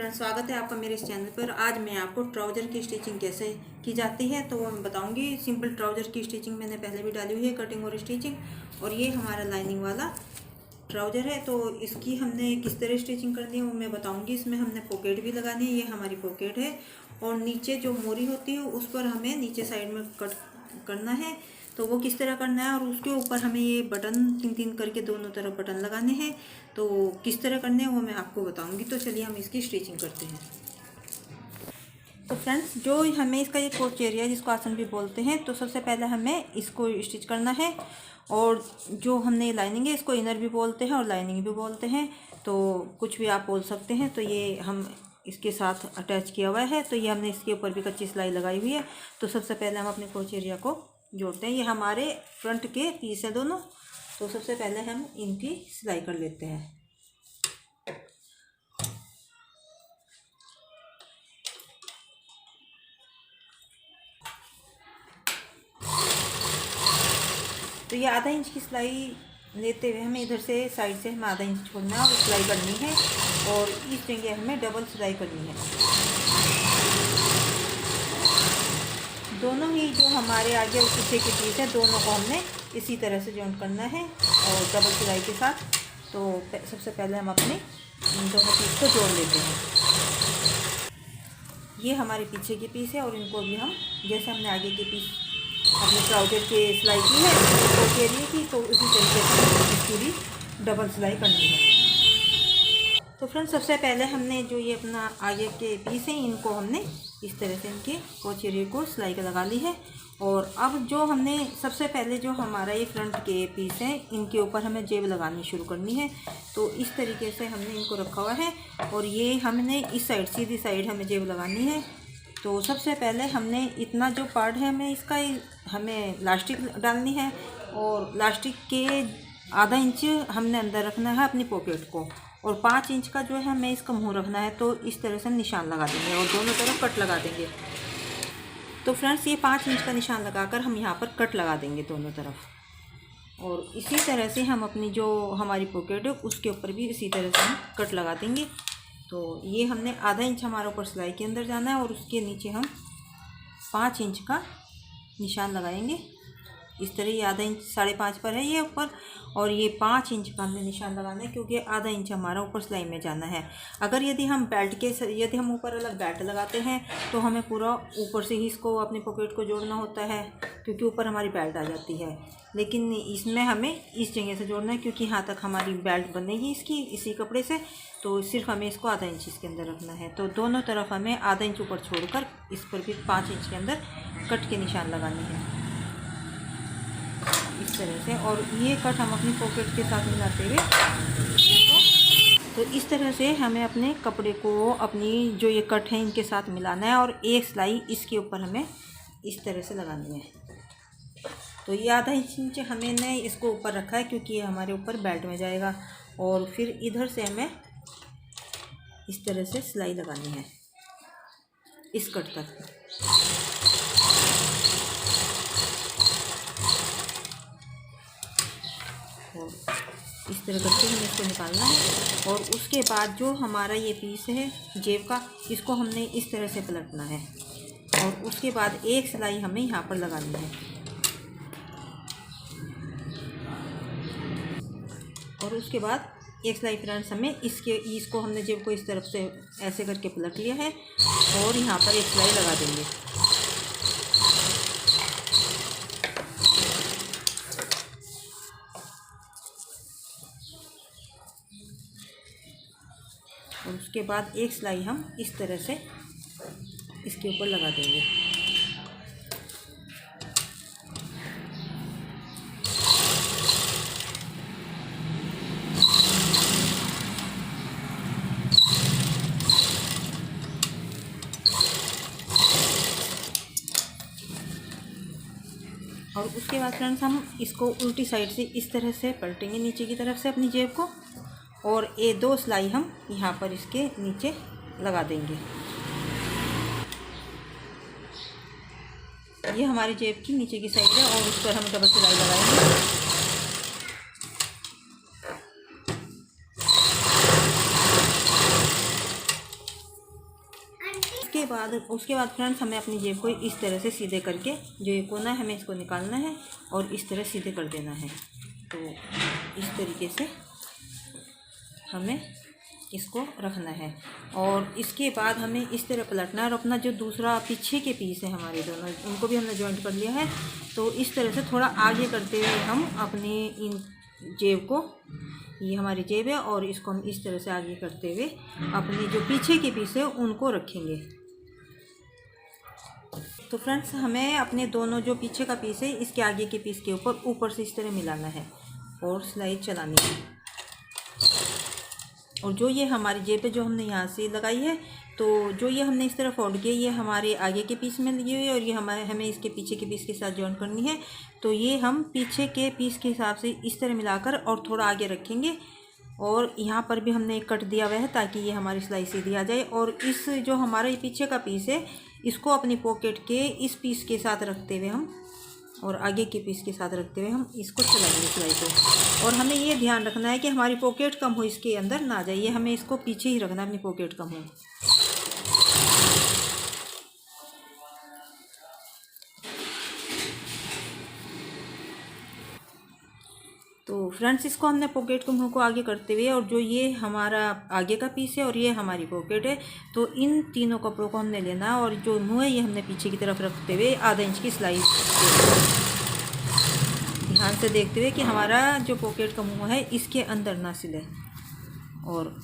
Friends, स्वागत है आपका मेरे इस चैनल पर। आज मैं आपको ट्राउज़र की स्टिचिंग कैसे की जाती है तो वो मैं बताऊंगी। सिंपल ट्राउज़र की स्टिचिंग मैंने पहले भी डाली हुई है, कटिंग और स्टिचिंग। और ये हमारा लाइनिंग वाला ट्राउज़र है, तो इसकी हमने किस तरह स्टिचिंग करनी है वो मैं बताऊंगी। इसमें हमने पॉकेट भी लगानी है, ये हमारी पॉकेट है। और नीचे जो मोरी होती है उस पर हमें नीचे साइड में कट करना है, तो वो किस तरह करना है। और उसके ऊपर हमें ये बटन 3-3 करके दोनों तरफ बटन लगाने हैं, तो किस तरह करने हैं वो मैं आपको बताऊंगी। तो चलिए हम इसकी स्टिचिंग करते हैं। तो फ्रेंड्स, जो हमें इसका ये कोच एरिया जिसको आसन भी बोलते हैं, तो सबसे पहले हमें इसको स्टिच करना है। और जो हमने लाइनिंग है इसको इनर भी बोलते हैं और लाइनिंग भी बोलते हैं, तो कुछ भी आप बोल सकते हैं। तो ये हम इसके साथ अटैच किया हुआ है, तो ये हमने इसके ऊपर भी कच्ची सिलाई लगाई हुई है। तो सबसे पहले हम अपने कोच एरिया को जोड़ते हैं। ये हमारे फ्रंट के पीस है दोनों, तो सबसे पहले हम इनकी सिलाई कर लेते हैं। तो ये आधा इंच की सिलाई लेते हुए हमें इधर से साइड से हमें आधा इंच छोड़ना है और सिलाई करनी है, और इस जगह हमें डबल सिलाई करनी है। दोनों ही जो हमारे आगे और पीछे के पीस है दोनों को हमने इसी तरह से जॉइंट करना है और डबल सिलाई के साथ। तो सबसे पहले हम अपने इन दोनों पीस को जोड़ लेते हैं। ये हमारे पीछे के पीस है और इनको भी हम जैसे हमने आगे के पीस अपने ट्राउज़र के सिलाई की है कोच एरिया की, तो उसी तरीके से इसकी भी डबल सिलाई करनी है। तो फ्रेंड्स, सबसे पहले हमने जो ये अपना आगे के पीस हैं इनको हमने इस तरह से इनके कोच एरिया को सिलाई का लगा ली है। और अब जो हमने सबसे पहले जो हमारा ये फ्रंट के पीस हैं इनके ऊपर हमें जेब लगानी शुरू करनी है। तो इस तरीके से हमने इनको रखा हुआ है और ये हमने इस साइड सीधी साइड हमें जेब लगानी है। तो सबसे पहले हमने इतना जो पार्ट है हमें लास्टिक डालनी है, और लास्टिक के आधा इंच हमने अंदर रखना है अपनी पॉकेट को, और 5 इंच का जो है हमें इसका मुँह रखना है। तो इस तरह से निशान लगा देंगे और दोनों तरफ कट लगा देंगे। तो फ्रेंड्स, ये 5 इंच का निशान लगाकर हम यहाँ पर कट लगा देंगे दोनों तरफ। और इसी तरह से हम अपनी जो हमारी पॉकेट है उसके ऊपर भी इसी तरह से हम कट लगा देंगे। तो ये हमने आधा इंच हमारे ऊपर सिलाई के अंदर जाना है और उसके नीचे हम 5 इंच का निशान लगाएंगे। इस तरह ये आधा इंच 5.5 पर है ये ऊपर, और ये 5 इंच का हमने निशान लगाना है क्योंकि आधा इंच हमारा ऊपर सिलाई में जाना है। अगर यदि हम यदि हम ऊपर अलग बेल्ट लगाते हैं तो हमें पूरा ऊपर से ही इसको अपनी पॉकेट को जोड़ना होता है, क्योंकि ऊपर हमारी बेल्ट आ जाती है। लेकिन इसमें हमें इस जगह से जोड़ना है क्योंकि यहाँ तक हमारी बेल्ट बनेगी इसकी इसी कपड़े से। तो सिर्फ हमें इसको आधा इंच इसके अंदर रखना है। तो दोनों तरफ हमें आधा इंच ऊपर छोड़कर इस पर भी 5 इंच के अंदर कट के निशान लगाने हैं इस तरह से। और ये कट हम अपनी पॉकेट के साथ मिलाते हुए तो इस तरह से हमें अपने कपड़े को अपनी जो ये कट है इनके साथ मिलाना है, और एक सिलाई इसके ऊपर हमें इस तरह से लगानी है। तो ये आधा इंच हमने इसको ऊपर रखा है क्योंकि ये हमारे ऊपर बेल्ट में जाएगा। और फिर इधर से हमें इस तरह से सिलाई लगानी है इस कट तक। और इस तरह करके हमें इसको निकालना है। और उसके बाद जो हमारा ये पीस है जेब का, इसको हमने इस तरह से पलटना है, और उसके बाद एक सिलाई हमें यहाँ पर लगानी है। और उसके बाद एक सिलाई फ्रेंड्स हमें इसको हमने जेब को इस तरफ से ऐसे करके पलट लिया है और यहाँ पर एक सिलाई लगा देंगे। और उसके बाद एक सिलाई हम इस तरह से इसके ऊपर लगा देंगे। और उसके बाद फ्रेंड्स हम इसको उल्टी साइड से इस तरह से पलटेंगे नीचे की तरफ से अपनी जेब को, और ये 2 सिलाई हम यहाँ पर इसके नीचे लगा देंगे। ये हमारी जेब की नीचे की साइड है और उस पर हम डबल सिलाई लगाएंगे। उसके बाद फ्रेंड्स हमें अपनी जेब को इस तरह से सीधे करके जो ये कोना है हमें इसको निकालना है और इस तरह सीधे कर देना है। तो इस तरीके से हमें इसको रखना है और इसके बाद हमें इस तरह पलटना है और अपना जो दूसरा पीछे के पीस है हमारे दोनों, उनको भी हमने जॉइंट कर लिया है। तो इस तरह से थोड़ा आगे करते हुए हम अपने इन जेब को, ये हमारी जेब है और इसको हम इस तरह से आगे करते हुए अपने जो पीछे के पीस है उनको रखेंगे। तो फ्रेंड्स हमें अपने दोनों जो पीछे का पीस है इसके आगे के पीस के ऊपर से इस तरह मिलाना है और सिलाई चलानी है। और जो ये हमारी जेब है जो हमने यहाँ से लगाई है, तो जो ये हमने इस तरह फोल्ड किया ये हमारे आगे के पीस में लगी हुई है और ये हमें इसके पीछे के पीस के साथ जॉइन करनी है। तो ये हम पीछे के पीस के हिसाब से इस तरह मिलाकर और थोड़ा आगे रखेंगे और यहाँ पर भी हमने एक कट दिया हुआ है ताकि ये हमारी सिलाई सीधी आ जाए। और इस जो हमारा ये पीछे का पीस है इसको अपनी पॉकेट के इस पीस के साथ रखते हुए हम और आगे के पीस के साथ रखते हुए हम इसको चलाएंगे सिलाई को। और हमें ये ध्यान रखना है कि हमारी पॉकेट कम हो, इसके अंदर ना जाइए, हमें इसको पीछे ही रखना है, अपनी पॉकेट कम हो। तो फ्रेंड्स इसको हमने पॉकेट के मुँह को आगे करते हुए और जो ये हमारा आगे का पीस है और ये हमारी पॉकेट है, तो इन तीनों कपड़ों को हमने लेना है और जो मुँह है ये हमने पीछे की तरफ रखते हुए आधा इंच की सिलाई ध्यान से देखते हुए कि हमारा जो पॉकेट का मुँह है इसके अंदर ना सिले। और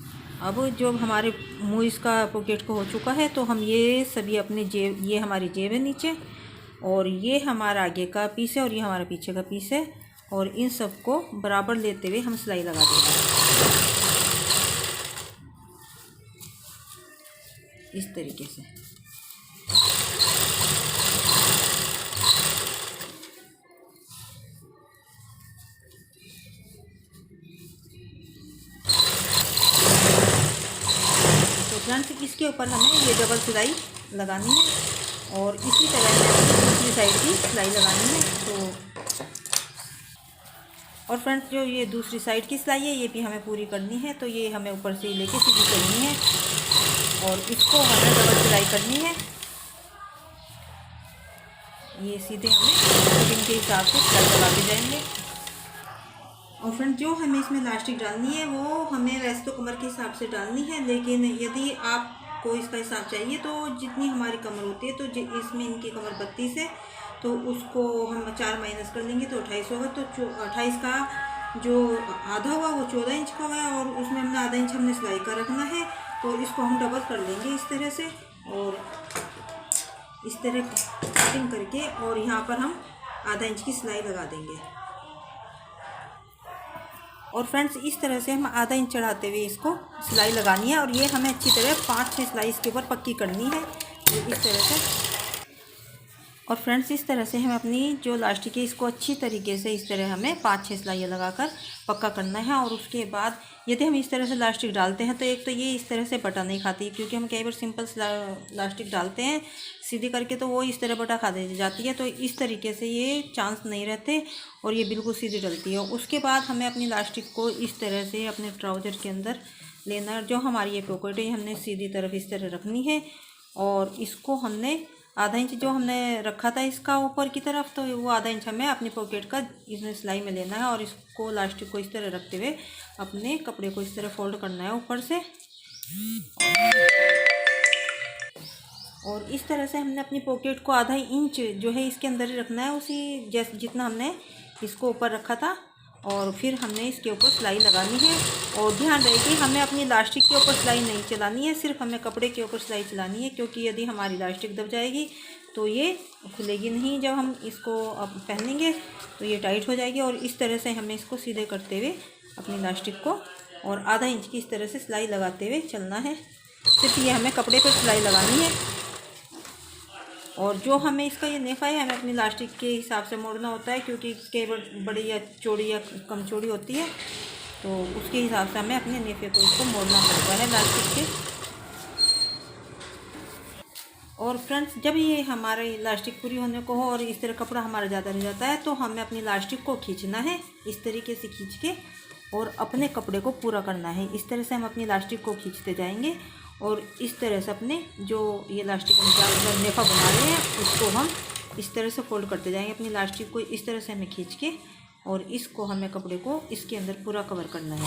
अब जो हमारे मुँह इसका पॉकेट को हो चुका है तो हम ये सभी अपने जेब, ये हमारी जेब है नीचे और ये हमारा आगे का पीस है और ये हमारा पीछे का पीस है और इन सबको बराबर लेते हुए हम सिलाई लगा देंगे इस तरीके से। तो फ्रेंड्स इसके ऊपर हमें ये डबल सिलाई लगानी है और इसी तरह दूसरी साइड की सिलाई लगानी है। तो और फ्रेंड्स जो ये दूसरी साइड की सिलाई है ये भी हमें पूरी करनी है। तो ये हमें ऊपर से लेके सीधी करनी है और इसको हमें डबल सिलाई करनी है। ये सीधे हमें फिटिंग के हिसाब से सिलाई लगाते जाएंगे। और फ्रेंड्स जो हमें इसमें इलास्टिक डालनी है वो हमें वैसे तो कमर के हिसाब से डालनी है, लेकिन यदि आपको इसका हिसाब चाहिए तो जितनी हमारी कमर होती है, तो इसमें इनकी कमर 32 है तो उसको हम 4 माइनस कर लेंगे तो 28 होगा। तो 28 का जो आधा हुआ वो 14 इंच का हुआ और उसमें हमने आधा इंच हमने सिलाई का रखना है। तो इसको हम डबल कर लेंगे इस तरह से और इस तरह कटिंग करके और यहाँ पर हम आधा इंच की सिलाई लगा देंगे। और फ्रेंड्स इस तरह से हम आधा इंच चढ़ाते हुए इसको सिलाई लगानी है और ये हमें अच्छी तरह 5-6 सिलाई इसके ऊपर पक्की करनी है इस तरह से। और फ्रेंड्स इस तरह से हमें अपनी जो इलास्टिक है इसको अच्छी तरीके से इस तरह हमें 5-6 सिलाइयाँ लगाकर पक्का करना है। और उसके बाद यदि हम इस तरह से इलास्टिक डालते हैं तो एक तो ये इस तरह से बटा नहीं खाती, क्योंकि हम कई बार सिंपल इलास्टिक डालते हैं सीधी करके तो वो इस तरह बटा खा दे जाती है। तो इस तरीके से ये चांस नहीं रहते और ये बिल्कुल सीधी डलती है। उसके बाद हमें अपनी इलास्टिक को इस तरह से अपने ट्राउज़र के अंदर लेना है। जो हमारी ये पॉकेट है हमने सीधी तरफ इस तरह रखनी है और इसको हमने आधा इंच जो हमने रखा था इसका ऊपर की तरफ, तो वो आधा इंच हमें अपनी पॉकेट का इसमें सिलाई में लेना है और इसको इलास्टिक को इस तरह रखते हुए अपने कपड़े को इस तरह फोल्ड करना है ऊपर से। और इस तरह से हमने अपनी पॉकेट को आधा इंच जो है इसके अंदर ही रखना है, उसी जैसे जितना हमने इसको ऊपर रखा था। और फिर हमने इसके ऊपर सिलाई लगानी है और ध्यान रहे कि हमें अपनी इलास्टिक के ऊपर सिलाई नहीं चलानी है, सिर्फ हमें कपड़े के ऊपर सिलाई चलानी है, क्योंकि यदि हमारी इलास्टिक दब जाएगी तो ये खुलेगी नहीं। जब हम इसको अब पहनेंगे तो ये टाइट हो जाएगी। और इस तरह से हमें इसको सीधे करते हुए अपनी इलास्टिक को और आधा इंच की इस तरह से सिलाई लगाते हुए चलना है। सिर्फ ये हमें कपड़े पर सिलाई लगानी है। और जो हमें इसका ये नेफा है हमें अपनी इलास्टिक के हिसाब से मोड़ना होता है, क्योंकि कई बार बड़ी या चौड़ी या कम चौड़ी होती है, तो उसके हिसाब से हमें अपने नेफे को इसको मोड़ना पड़ता है इलास्टिक के। और फ्रेंड्स जब ये हमारा इलास्टिक पूरी होने को हो और इस तरह कपड़ा हमारा ज़्यादा रह जाता है तो हमें अपनी इलास्टिक को खींचना है इस तरीके से खींच के और अपने कपड़े को पूरा करना है। इस तरह से हम अपनी इलास्टिक को खींचते जाएंगे और इस तरह से अपने जो ये इलास्टिक हम नेफा बना रहे हैं उसको हम इस तरह से फोल्ड करते जाएंगे। अपनी इलास्टिक को इस तरह से हमें खींच के और इसको हमें कपड़े को इसके अंदर पूरा कवर करना है।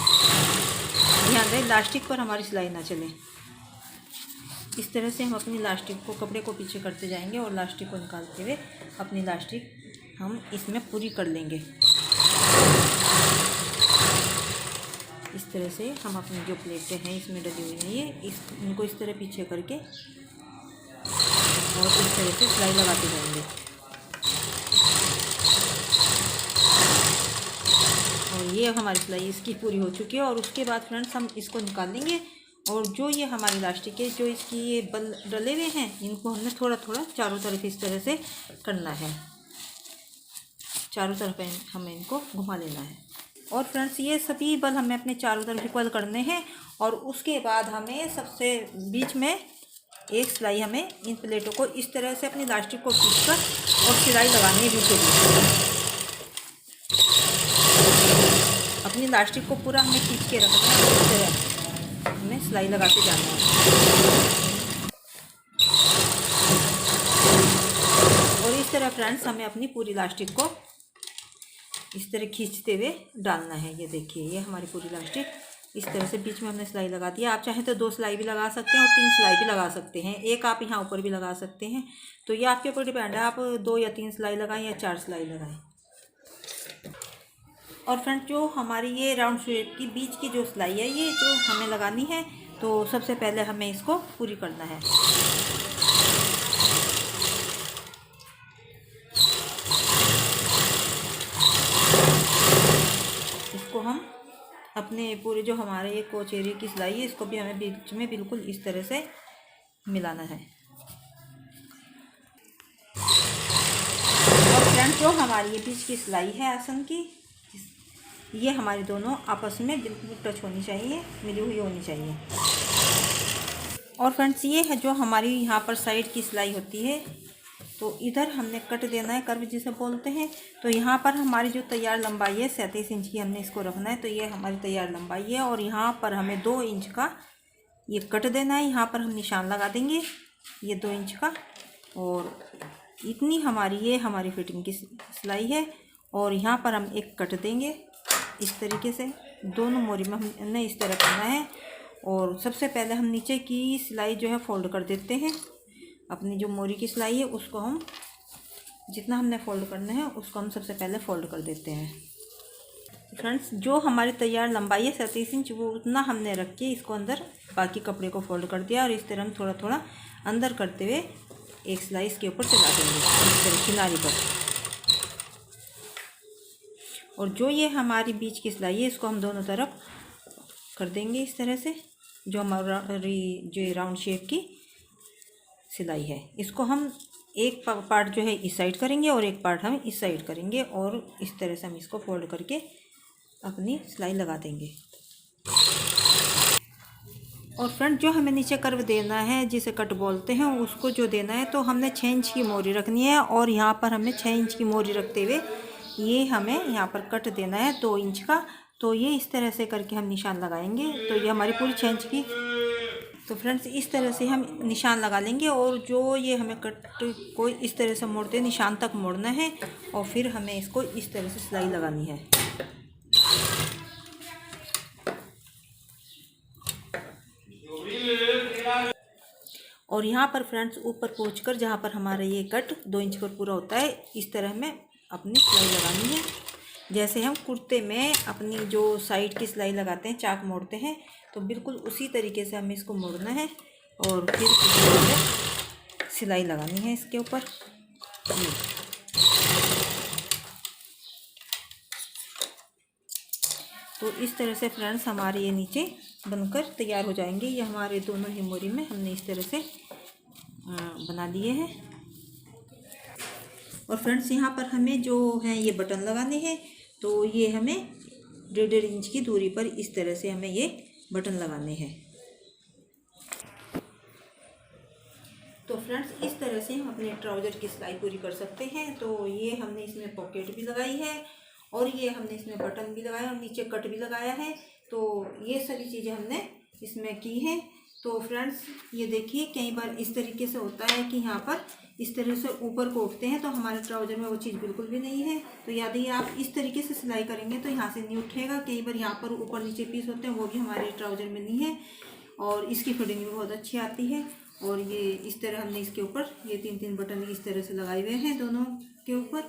ध्यान रहे इलास्टिक पर हमारी सिलाई ना चले। इस तरह से हम अपनी इलास्टिक को कपड़े को पीछे करते जाएंगे और इलास्टिक को निकालते हुए अपनी इलास्टिक हम इसमें पूरी कर लेंगे। इस तरह से हम अपनी जो प्लेटें हैं इसमें डली हुई हैं ये इनको इस तरह पीछे करके और इस तरह से सिलाई लगाते जाएंगे। और ये हमारी सिलाई इसकी पूरी हो चुकी है। और उसके बाद फ्रेंड्स हम इसको निकाल लेंगे और जो ये हमारी इलास्टिक है जो इसकी ये बल डले हुए हैं इनको हमने थोड़ा थोड़ा चारों तरफ इस तरह से करना है। चारों तरफ हमें इनको घुमा लेना है। और फ्रेंड्स ये सभी बल हमें अपने चारों तरफ इक्वल करने हैं। और उसके बाद हमें सबसे बीच में एक सिलाई हमें इन प्लेटों को इस तरह से अपनी इलास्टिक को खींचकर और सिलाई लगानी है बीचों बीच। अपनी इलास्टिक को पूरा हमें खींच के रखना है और इस तरह हमें सिलाई लगाते जाना है। और इस तरह फ्रेंड्स हमें अपनी पूरी इलास्टिक को इस तरह खींचते हुए डालना है। ये देखिए ये हमारी पूरी इलास्टिक इस तरह से बीच में हमने सिलाई लगा दी। आप चाहें तो 2 सिलाई भी लगा सकते हैं और 3 सिलाई भी लगा सकते हैं। एक आप यहाँ ऊपर भी लगा सकते हैं। तो ये आपके ऊपर डिपेंड है, आप 2 या 3 सिलाई लगाएं या 4 सिलाई लगाएं। और फ्रेंड्स जो हमारी ये राउंड शेप की बीच की जो सिलाई है ये जो हमें लगानी है, तो सबसे पहले हमें इसको पूरी करना है। इसको हम अपने पूरे जो हमारे ये कोचेरी की सिलाई है इसको भी हमें बीच में बिल्कुल इस तरह से मिलाना है। और फ्रेंड्स जो हमारी ये बीच की सिलाई है आसन की ये हमारी दोनों आपस में बिल्कुल टच होनी चाहिए, मिली हुई होनी चाहिए। और फ्रेंड्स ये है जो हमारी यहाँ पर साइड की सिलाई होती है, तो इधर हमने कट देना है, कर्व जिसे बोलते हैं। तो यहाँ पर हमारी जो तैयार लंबाई है 37 इंच की हमने इसको रखना है। तो ये हमारी तैयार लंबाई है और यहाँ पर हमें 2 इंच का ये कट देना है। यहाँ पर हम निशान लगा देंगे ये 2 इंच का। और इतनी हमारी ये हमारी फिटिंग की सिलाई है। और यहाँ पर हम एक कट देंगे इस तरीके से, दोनों मोरी में हमने इस तरह करना है। और सबसे पहले हम नीचे की सिलाई जो है फोल्ड कर देते हैं। अपनी जो मोरी की सिलाई है उसको हम जितना हमने फोल्ड करना है उसको हम सबसे पहले फोल्ड कर देते हैं। फ्रेंड्स जो हमारी तैयार लंबाई है 37 इंच वो उतना हमने रख के इसको अंदर बाकी कपड़े को फोल्ड कर दिया। और इस तरह हम थोड़ा थोड़ा अंदर करते हुए एक सिलाई इसके ऊपर चला देंगे इस तरह किनारे पर। और जो ये हमारी बीच की सिलाई है इसको हम दोनों तरफ कर देंगे इस तरह से। जो हमारी जो राउंड शेप की सिलाई है इसको हम एक पार्ट जो है इस साइड करेंगे और एक पार्ट हम इस साइड करेंगे और इस तरह से हम इसको फोल्ड करके अपनी सिलाई लगा देंगे। और फ्रंट जो हमें नीचे कर्व देना है जिसे कट बोलते हैं उसको जो देना है, तो हमने 6 इंच की मोरी रखनी है। और यहाँ पर हमें 6 इंच की मोरी रखते हुए ये हमें यहाँ पर कट देना है 2 इंच का। तो ये इस तरह से करके हम निशान लगाएंगे। तो ये हमारी पूरी 6 इंच की, तो फ्रेंड्स इस तरह से हम निशान लगा लेंगे। और जो ये हमें कट को इस तरह से मोड़ते निशान तक मोड़ना है और फिर हमें इसको इस तरह से सिलाई लगानी है। और यहाँ पर फ्रेंड्स ऊपर पहुँचकर जहाँ पर हमारा ये कट 2 इंच पर पूरा होता है इस तरह हमें अपनी सिलाई लगानी है। जैसे हम कुर्ते में अपनी जो साइड की सिलाई लगाते हैं, चाक मोड़ते हैं, तो बिल्कुल उसी तरीके से हमें इसको मोड़ना है और फिर सिलाई लगानी है इसके ऊपर। तो इस तरह से फ्रेंड्स हमारे ये नीचे बनकर तैयार हो जाएंगे। ये हमारे दोनों ही मोरी में हमने इस तरह से बना दिए हैं। और फ्रेंड्स यहाँ पर हमें जो है ये बटन लगाने हैं, तो ये हमें 1.5 इंच की दूरी पर इस तरह से हमें ये बटन लगाने हैं। तो फ्रेंड्स इस तरह से हम अपने ट्राउज़र की सिलाई पूरी कर सकते हैं। तो ये हमने इसमें पॉकेट भी लगाई है और ये हमने इसमें बटन भी लगाया और नीचे कट भी लगाया है। तो ये सभी चीज़ें हमने इसमें की हैं। तो फ्रेंड्स ये देखिए कई बार इस तरीके से होता है कि यहाँ पर इस तरह से ऊपर कोटते हैं तो हमारे ट्राउज़र में वो चीज़ बिल्कुल भी नहीं है। तो यदि आप इस तरीके से सिलाई करेंगे तो यहाँ से नहीं उठेगा। कई बार यहाँ पर ऊपर नीचे पीस होते हैं वो भी हमारे ट्राउज़र में नहीं है और इसकी फिटिंग भी बहुत अच्छी आती है। और ये इस तरह हमने इसके ऊपर ये 3 बटन इस तरह से लगाए हुए हैं दोनों के ऊपर,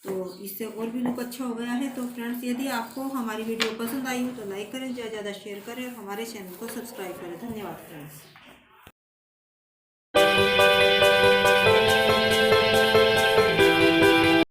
तो इससे और भी लुक अच्छा हो गया है। तो फ्रेंड्स यदि आपको हमारी वीडियो पसंद आई हो तो लाइक करें, ज़्यादा से ज़्यादा शेयर करें और हमारे चैनल को सब्सक्राइब करें। धन्यवाद फ्रेंड्स।